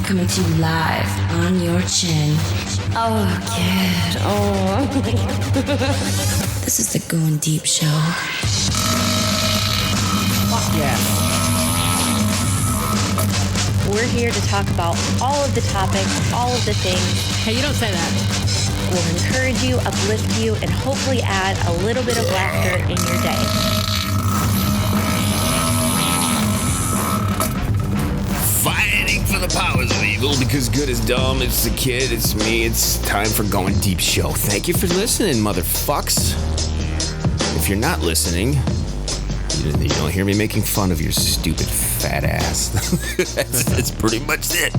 coming to you live on your chin. Oh, kid. Oh. This is the Going Deep Show. Fuck yeah. We're here to talk about all of the topics, all of the things. Hey, you don't say that. We'll encourage you, uplift you, and hopefully add a little bit of laughter in your day. Fighting for the powers of evil because good is dumb. It's the kid, it's me, it's time for Going Deep Show. Thank you for listening, motherfucks. If you're not listening, you don't hear me making fun of your stupid fat ass. That's pretty much it.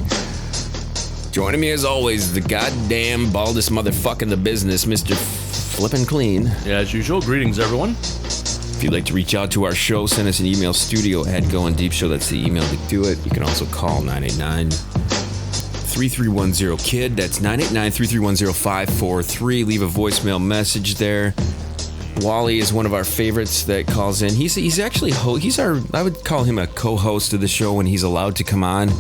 Joining me as always, the goddamn baldest motherfucker in the business, Mr. Flippin' Kleen. Yeah, as usual, greetings everyone. If you'd like to reach out to our show, send us an email, studio@goindeepshow. That's the email to do it. You can also call 989-3310-KID. That's 989-3310-543. Leave a voicemail message there. Wally is one of our favorites that calls in. He's actually, I would call him a co-host of the show when he's allowed to come on.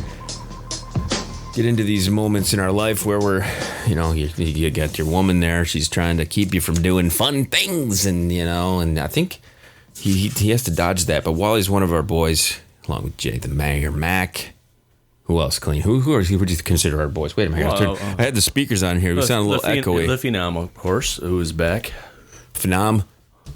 Get into these moments in our life where we're, you got your woman there. She's trying to keep you from doing fun things. And I think he has to dodge that. But Wally's one of our boys, along with Jay the Mayor, Mac. Who else, Kleen? Who would you consider our boys? Wait a minute. I had the speakers on here. We sound a little echoey. The Phenom, of course, who is back. Phenom.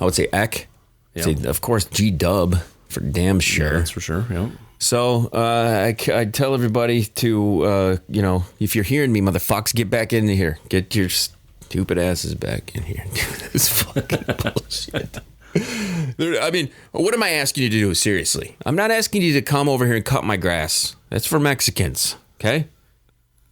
I would say Eck. Yeah. Say, of course, G-Dub for damn sure. Yeah, that's for sure, yeah. So I tell everybody to, if you're hearing me, motherfuckers, get back in here. Get your stupid asses back in here. This fucking bullshit. I mean, what am I asking you to do, seriously? I'm not asking you to come over here and cut my grass. That's for Mexicans, okay?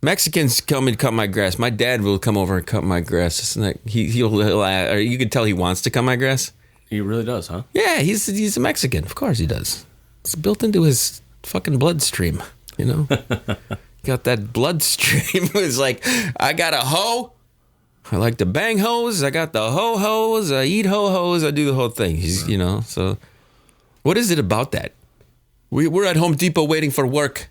Mexicans come and cut my grass. My dad will come over and cut my grass. It's not, he'll you can tell he wants to cut my grass. He really does, huh? Yeah, he's a Mexican. Of course he does. It's built into his fucking bloodstream, Got that bloodstream. It's like, I got a hoe. I like to bang hoes. I got the ho-hos. I eat ho-hos. I do the whole thing. So what is it about that? We're at Home Depot waiting for work.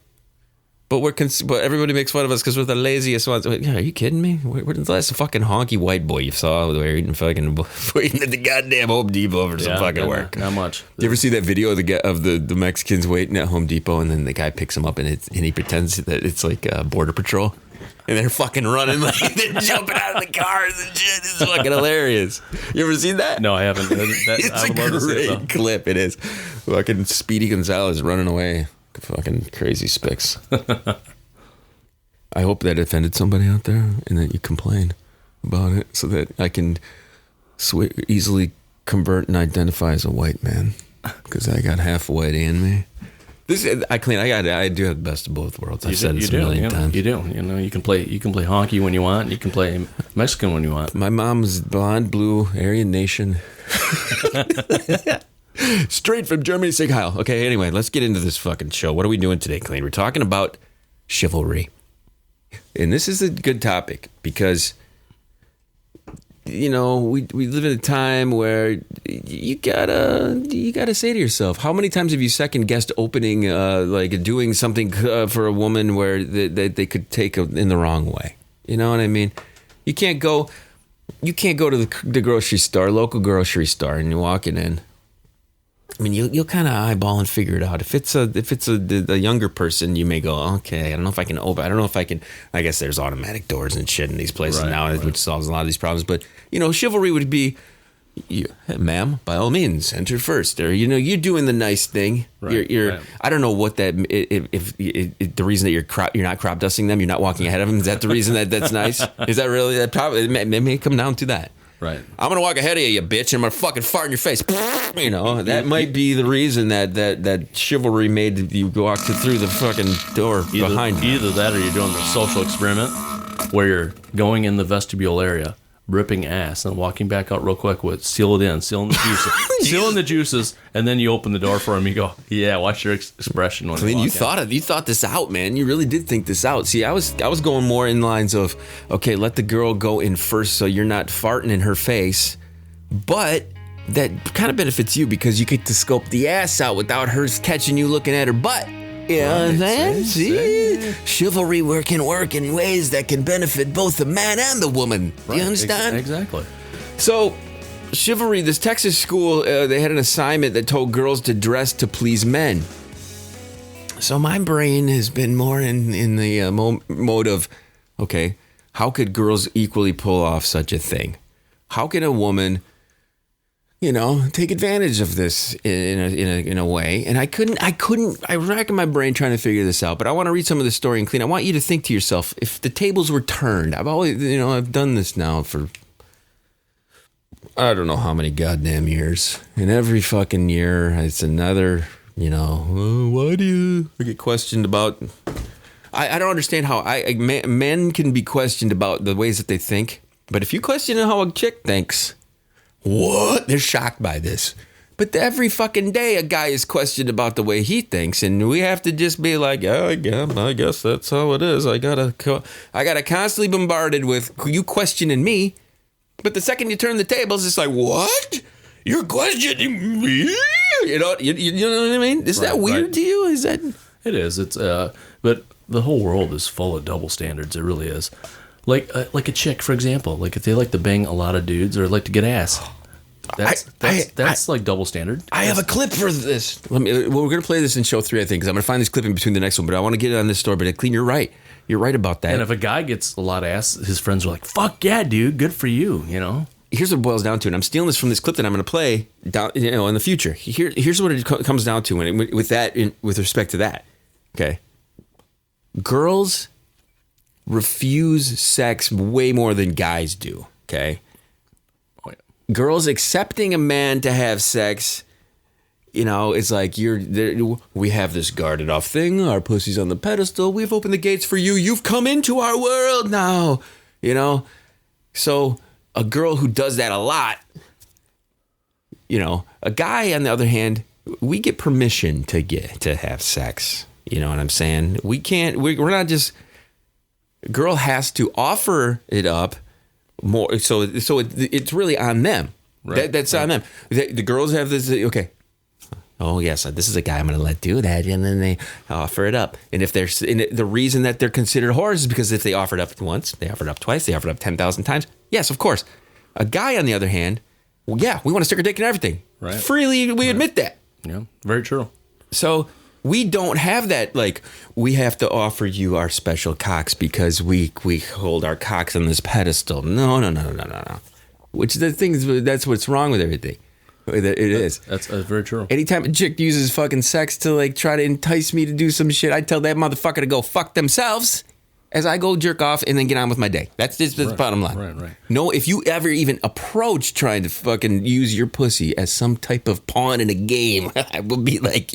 But but everybody makes fun of us because we're the laziest ones. Yeah, are you kidding me? We're the last fucking honky white boy you saw waiting at the goddamn Home Depot for some fucking work. Not much. You ever see that video of the Mexicans waiting at Home Depot and then the guy picks them up and he pretends that it's like Border Patrol and they're fucking running like they're jumping out of the cars and shit. It's fucking hilarious. You ever seen that? No, I haven't. It's a great clip. It is. Fucking Speedy Gonzalez running away. Fucking crazy spics. I hope that offended somebody out there and that you complain about it so that I can easily convert and identify as a white man because I got half white in me. I do have the best of both worlds. I've said this a million times. You do. You can play honky when you want. And you can play Mexican when you want. My mom's blonde, blue, Aryan Nation. Straight from Germany, Sig Heil. Okay, anyway, let's get into this fucking show. What are we doing today, Kleen? We're talking about chivalry. And this is a good topic because, we live in a time where you gotta say to yourself, how many times have you second guessed opening, doing something for a woman where they could take in the wrong way? You know what I mean? You can't go to the grocery store, local grocery store, and you're walking in. I mean, you'll kind of eyeball and figure it out. If it's a younger person, you may go, okay, I don't know if I can open. I don't know if I can. I guess there's automatic doors and shit in these places now, which solves a lot of these problems. But chivalry would be, hey, ma'am, by all means, enter first. Or you're doing the nice thing. Right, you're. I don't know what that. If the reason that you're not crop dusting them, you're not walking ahead of them. Is that the reason that's nice? Is that really that? Probably it may come down to that. Right. I'm going to walk ahead of you bitch, and I'm going to fucking fart in your face. That might be the reason that chivalry made you walk through the fucking door behind you. Either that or you're doing the social experiment where you're going in the vestibule area, ripping ass, and walking back out real quick with sealing the juices, and then you open the door for him. You go, yeah. Watch your expression when you thought this out, man. You really did think this out. See, I was going more in lines of, okay, let the girl go in first, so you're not farting in her face, but that kind of benefits you because you get to scope the ass out without her catching you looking at her butt. Yeah, Right, see? Chivalry can work in ways that can benefit both the man and the woman. Do you understand? Exactly. So, Chivalry, this Texas school, they had an assignment that told girls to dress to please men. So my brain has been more in the mode of, okay, how could girls equally pull off such a thing? How can a woman, take advantage of this in a way? And I racked my brain trying to figure this out, but I want to read some of the story and Kleen. I want you to think to yourself, if the tables were turned, I've done this now for I don't know how many goddamn years. And every fucking year, it's another, why do you get questioned about? I don't understand how men can be questioned about the ways that they think. But if you question how a chick thinks, what? They're shocked by this. But every fucking day, a guy is questioned about the way he thinks. And we have to just be like, I guess that's how it is. I gotta constantly bombarded with you questioning me. But the second you turn the tables, it's like, what? You're questioning me? You know what I mean? Is that weird to you? Is that? It is. It's but the whole world is full of double standards. It really is. Like a chick, for example. Like if they like to bang a lot of dudes or like to get ass. That's like double standard. I have a clip for this. We're gonna play this in show 3, I think, because I'm gonna find this clip in between the next one. But I want to get it on this story. But Kleen, you're right. You're right about that. And if a guy gets a lot of ass, his friends are like, "Fuck yeah, dude, good for you." Here's what it boils down to, and I'm stealing this from this clip that I'm going to play down, in the future. Here's what it comes down to, and with respect to that. Okay, girls refuse sex way more than guys do. Okay, girls accepting a man to have sex. It's like we have this guarded off thing. Our pussy's on the pedestal. We've opened the gates for you. You've come into our world now. So a girl who does that a lot, a guy on the other hand, we get permission to have sex. You know what I'm saying? We can't. We're not just. A girl has to offer it up more. So it's really on them. Right. That's on them. The girls have this. Okay. Oh, yes, this is a guy I'm going to let do that. And then they offer it up. And if the reason that they're considered whores is because if they offered up once, they offered up twice, they offered up 10,000 times. Yes, of course. A guy, on the other hand, well, yeah, we want to stick our dick in everything. Right. Freely, we admit that. Yeah, very true. So we don't have that, like, we have to offer you our special cocks because we hold our cocks on this pedestal. No. Which the thing is, that's what's wrong with everything. It is. That's very true. Anytime a chick uses fucking sex to like try to entice me to do some shit, I tell that motherfucker to go fuck themselves as I go jerk off and then get on with my day. That's just the bottom line. Right. No, if you ever even approach trying to fucking use your pussy as some type of pawn in a game, I will be like,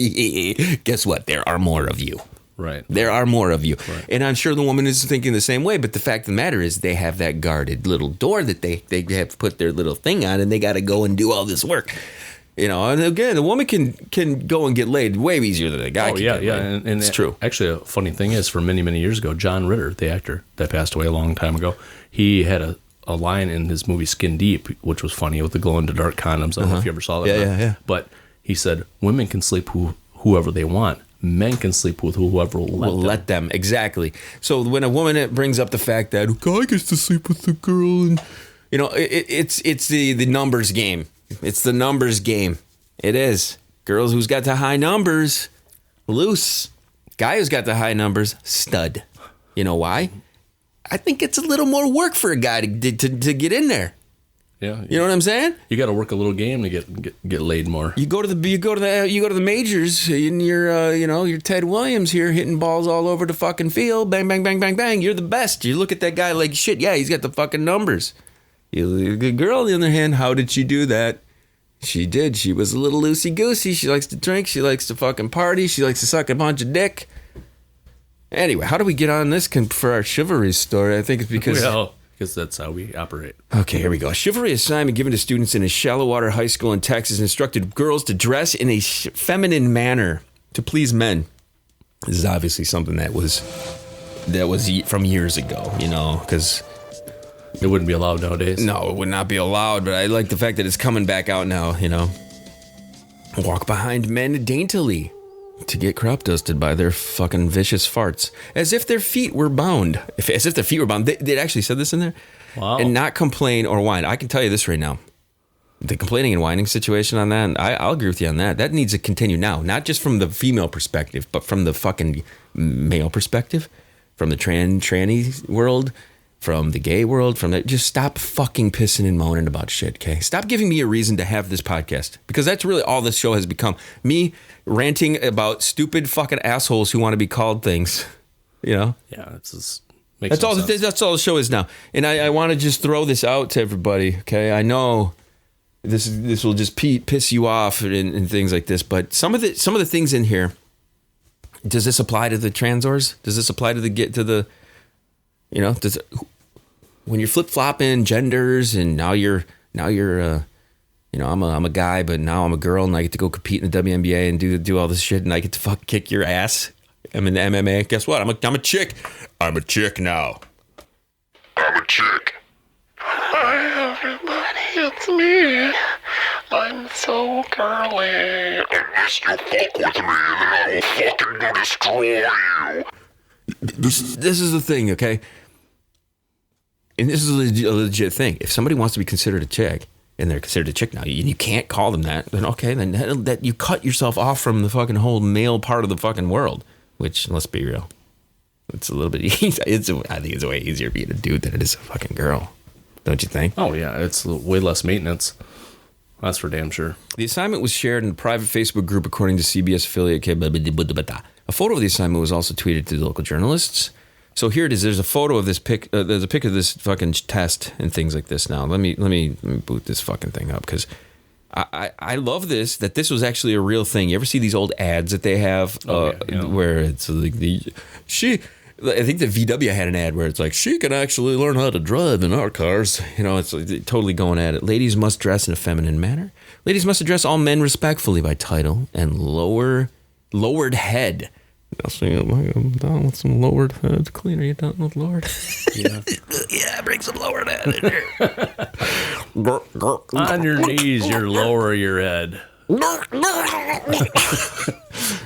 guess what? There are more of you. Right. There are more of you. Right. And I'm sure the woman is thinking the same way, but the fact of the matter is they have that guarded little door that they have put their little thing on and they got to go and do all this work. And again, a woman can go and get laid way easier than a guy can. Yeah. And it's true. Actually, a funny thing is, for many, many years ago, John Ritter, the actor that passed away a long time ago, he had a line in his movie Skin Deep, which was funny, with the glow-in-the-dark condoms. I don't know if you ever saw that. Yeah. But he said, women can sleep whoever they want. Men can sleep with whoever will let them. Exactly. So when a woman brings up the fact that a guy gets to sleep with a girl, and it's the numbers game. It's the numbers game. It is. Girls who's got the high numbers, loose. Guy who's got the high numbers, stud. You know why? I think it's a little more work for a guy to get in there. Yeah, you know what I'm saying? You got to work a little game to get laid more. You go to the majors, and you're Ted Williams here hitting balls all over the fucking field, bang bang bang bang bang. You're the best. You look at that guy like shit. Yeah, he's got the fucking numbers. The girl, on the other hand, how did she do that? She did. She was a little loosey goosey. She likes to drink. She likes to fucking party. She likes to suck a bunch of dick. Anyway, how do we get on this for our chivalry story? I think it's because. Well, because that's how we operate. Okay, here we go. Chivalry assignment given to students in a shallow water high school in Texas instructed girls to dress in a feminine manner to please men. This is obviously something that was from years ago, because it wouldn't be allowed nowadays. No, it would not be allowed, but I like the fact that it's coming back out now, Walk behind men daintily. to get crop dusted by their fucking vicious farts, as if their feet were bound. As if their feet were bound. They actually said this in there. Wow. And not complain or whine. I can tell you this right now. The complaining and whining situation on that, I'll agree with you on that. That needs to continue now, not just from the female perspective, but from the fucking male perspective, from the tranny world, from the gay world, just stop fucking pissing and moaning about shit, okay? Stop giving me a reason to have this podcast, because that's really all this show has become. Me ranting about stupid fucking assholes who want to be called things, you know? Yeah, that's all the show is now. And I want to just throw this out to everybody, okay? I know this will just piss you off and things like this, but some of the things in here, does this apply to the transors? Does this apply to the you know, when you're flip-flopping genders and now you're you know, I'm a guy, but now I'm a girl and I get to go compete in the WNBA and do all this shit and I get to fuck kick your ass. I'm in the MMA. Guess what? I'm a chick. I'm a chick now. I'm a chick. Hi everybody, it's me. I'm so girly. Unless you fuck with me, then I will fucking go destroy you. This is the thing, okay? And this is a legit thing. If somebody wants to be considered a chick, and they're considered a chick now, you can't call them that, then okay, then that you cut yourself off from the fucking whole male part of the fucking world. Which, let's be real, it's a little bit easier. I think it's way easier being a dude than it is a fucking girl. Don't you think? Oh, yeah. It's way less maintenance. That's for damn sure. The assignment was shared in a private Facebook group, according to CBS affiliate. A photo of the assignment was also tweeted to the local journalists. So here it is. There's a photo of this pic. There's a pic of this fucking test and things like this. Now let me boot this fucking thing up, because I love this, that this was actually a real thing. You ever see these old ads that they have where it's like I think the VW had an ad where it's like, she can actually learn how to drive in our cars. You know, it's like totally going at it. Ladies must dress in a feminine manner. Ladies must address all men respectfully by title and lowered head. I'll say, I'm down with some lowered head. Clean, are you down with lowered? Yeah. Yeah, bring some lowered head in here. On your knees, you lower your head.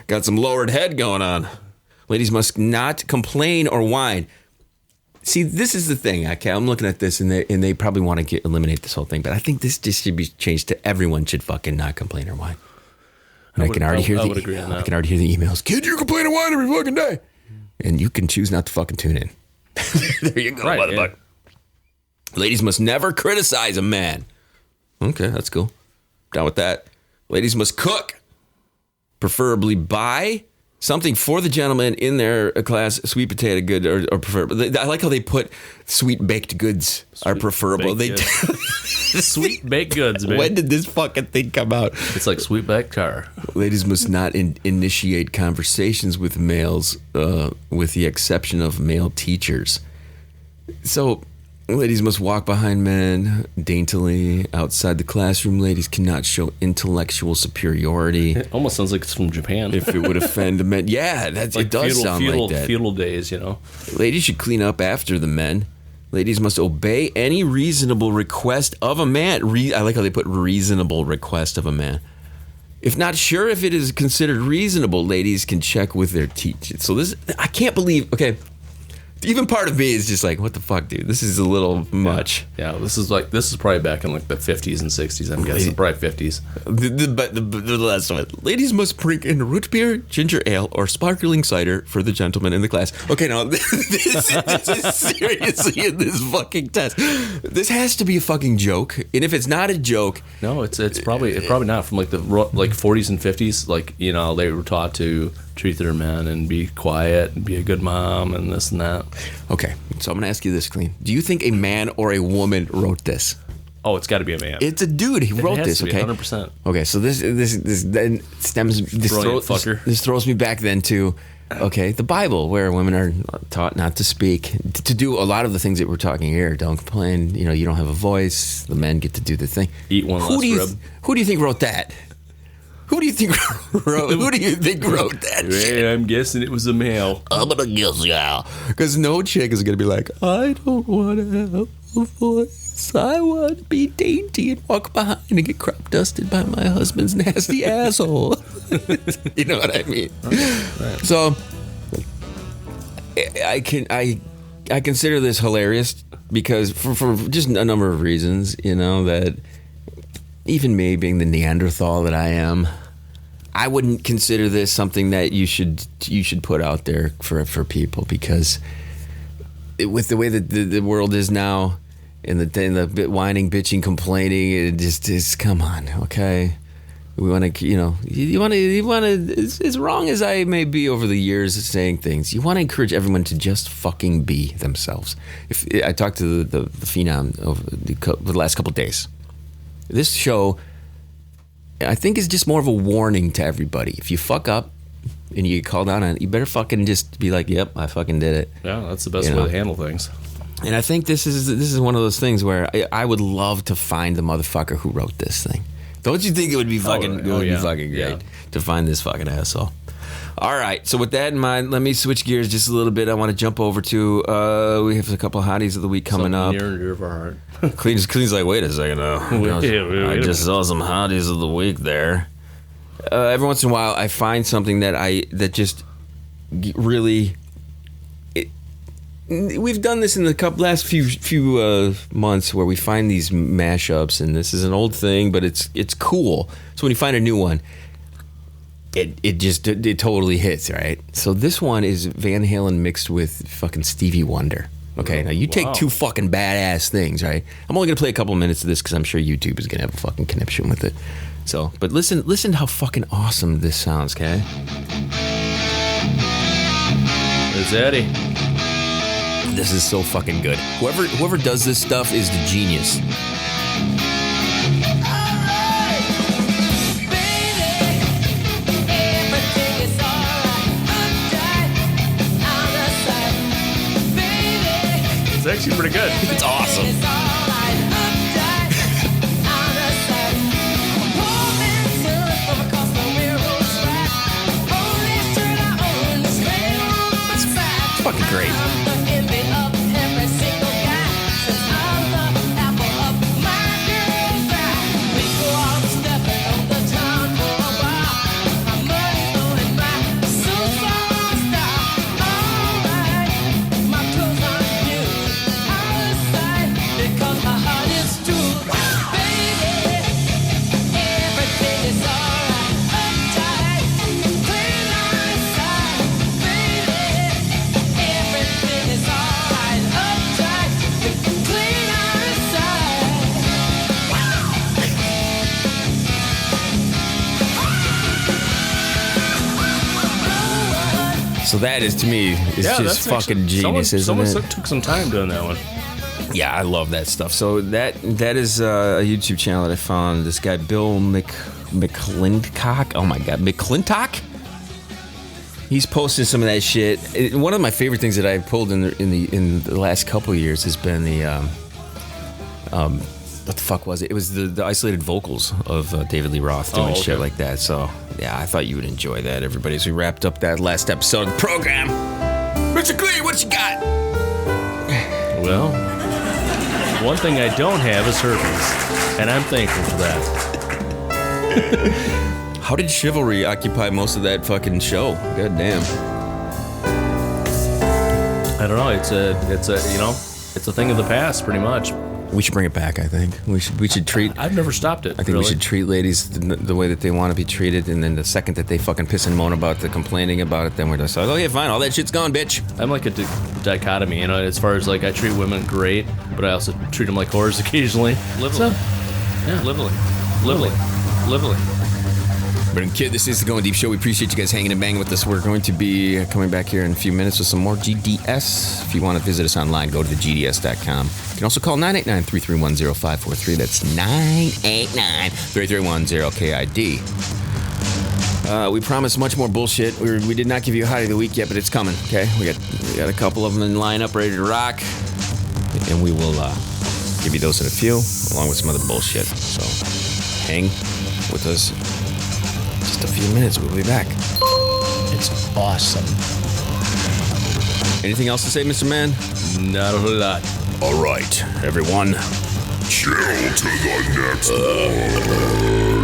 Got some lowered head going on. Ladies must not complain or whine. See, this is the thing. Okay, I'm looking at this, and they probably want to eliminate this whole thing, but I think this just should be changed to everyone should fucking not complain or whine. And I can already hear the emails. Kid, you complain and whine every fucking day, and you can choose not to fucking tune in. There you go, right, motherfucker. Yeah. Ladies must never criticize a man. Okay, that's cool. Down with that. Ladies must cook, preferably buy something for the gentleman in their class, sweet potato good or preferable. I like how they put sweet baked goods are preferable. Sweet baked goods, man. When did this fucking thing come out? It's like sweet baked car. Ladies must not initiate conversations with males, with the exception of male teachers. So, ladies must walk behind men daintily outside the classroom. Ladies cannot show intellectual superiority. It almost sounds like it's from Japan. If it would offend men. Yeah, it does sound like that. Feudal days, you know. Ladies should clean up after the men. Ladies must obey any reasonable request of a man. I like how they put reasonable request of a man. If not sure if it is considered reasonable, ladies can check with their teacher. So I can't believe, okay, even part of me is just like, what the fuck, dude? This is a little much. Yeah, this is probably back in like the 50s and 60s, I'm guessing. Probably 50s. The last one. Ladies must bring in root beer, ginger ale, or sparkling cider for the gentleman in the class. Okay, now, this is seriously in this fucking test. This has to be a fucking joke. And if it's not a joke... No, it's probably not. From like the 40s and 50s, like, you know, they were taught to treat their men and be quiet and be a good mom and this and that. Okay, so I'm going to ask you this, Kleen. Do you think a man or a woman wrote this? Oh, it's got to be a man. It's a dude. He wrote this, okay? 100%. Okay, so this then stems... This throws me back then to, okay, the Bible, where women are taught not to speak, to do a lot of the things that we're talking here. Don't complain, you know, you don't have a voice. The men get to do the thing. Eat one less rib. Who do you think wrote that? Who do you think wrote that shit? I'm guessing it was a male. I'm gonna guess, yeah. Because no chick is gonna be like, I don't want to have a voice. So I want to be dainty and walk behind and get crop dusted by my husband's nasty asshole. You know what I mean? Right. So I consider this hilarious because for just a number of reasons, you know, that even me being the Neanderthal that I am, I wouldn't consider this something that you should put out there for people, because with the way that the world is now, and the whining, bitching, complaining, it just is, come on, okay? We want to, you want to, as wrong as I may be over the years of saying things, you want to encourage everyone to just fucking be themselves. If I talked to the Phenom over the last couple of days, this show, I think, is just more of a warning to everybody. If you fuck up and you get called out on it, you better fucking just be like, yep, I fucking did it. Yeah, that's the best way to handle things. And I think this is one of those things where I would love to find the motherfucker who wrote this thing. Don't you think it would be fucking be fucking great to find this fucking asshole? All right, so with that in mind, let me switch gears just a little bit. I want to jump over to we have a couple of hotties of the week coming up. Near and dear of our heart. Clean's like, wait a second, I just saw some hotties of the week there. Every once in a while, I find something that just really. We've done this in the last few months where we find these mashups, and this is an old thing, but it's cool. So when you find a new one, it totally hits, right? So this one is Van Halen mixed with fucking Stevie Wonder. Okay, now you take two fucking badass things, right? I'm only gonna play a couple of minutes of this because I'm sure YouTube is gonna have a fucking connection with it. So, but listen to how fucking awesome this sounds, okay? It's Eddie. This is so fucking good. Whoever does this stuff is the genius. It's actually pretty good. It's awesome. It's fucking great. So that is, to me, is just fucking genius, isn't it? Someone took some time doing that one. Yeah, I love that stuff. So that is a YouTube channel that I found. This guy, Bill McClintock. Oh my God, McClintock. He's posted some of that shit. One of my favorite things that I've pulled in the last couple of years has been the what the fuck was it? It was the isolated vocals of David Lee Roth doing shit like that. So yeah, I thought you would enjoy that, everybody. As we wrapped up that last episode of the program, Mr. Kleen, what you got? Well, one thing I don't have is herpes, and I'm thankful for that. How did Chivalry occupy most of that fucking show? God damn. I don't know. It's a thing of the past, pretty much. We should bring it back, I think. We should treat... I've never stopped it, I think we should treat ladies the way that they want to be treated, and then the second that they fucking piss and moan about the complaining about it, then we're just like, okay, fine, all that shit's gone, bitch. I'm like a dichotomy, as far as, like, I treat women great, but I also treat them like whores occasionally. Literally. Yeah. Literally. But kid, this is the Going Deep Show. We appreciate you guys hanging and banging with us. We're going to be coming back here in a few minutes with some more GDS. If you want to visit us online, go to thegds.com. You can also call 989-331-0543. That's 989-331-0KID. We promised much more bullshit. We did not give you a hottie of the week yet, but it's coming, okay? We got a couple of them in line up, ready to rock. And we will give you those in a few, along with some other bullshit. So hang with us. Just a few minutes, we'll be back. It's awesome. Anything else to say, Mr. Man? Not a whole lot. All right, everyone. Chill to the next one.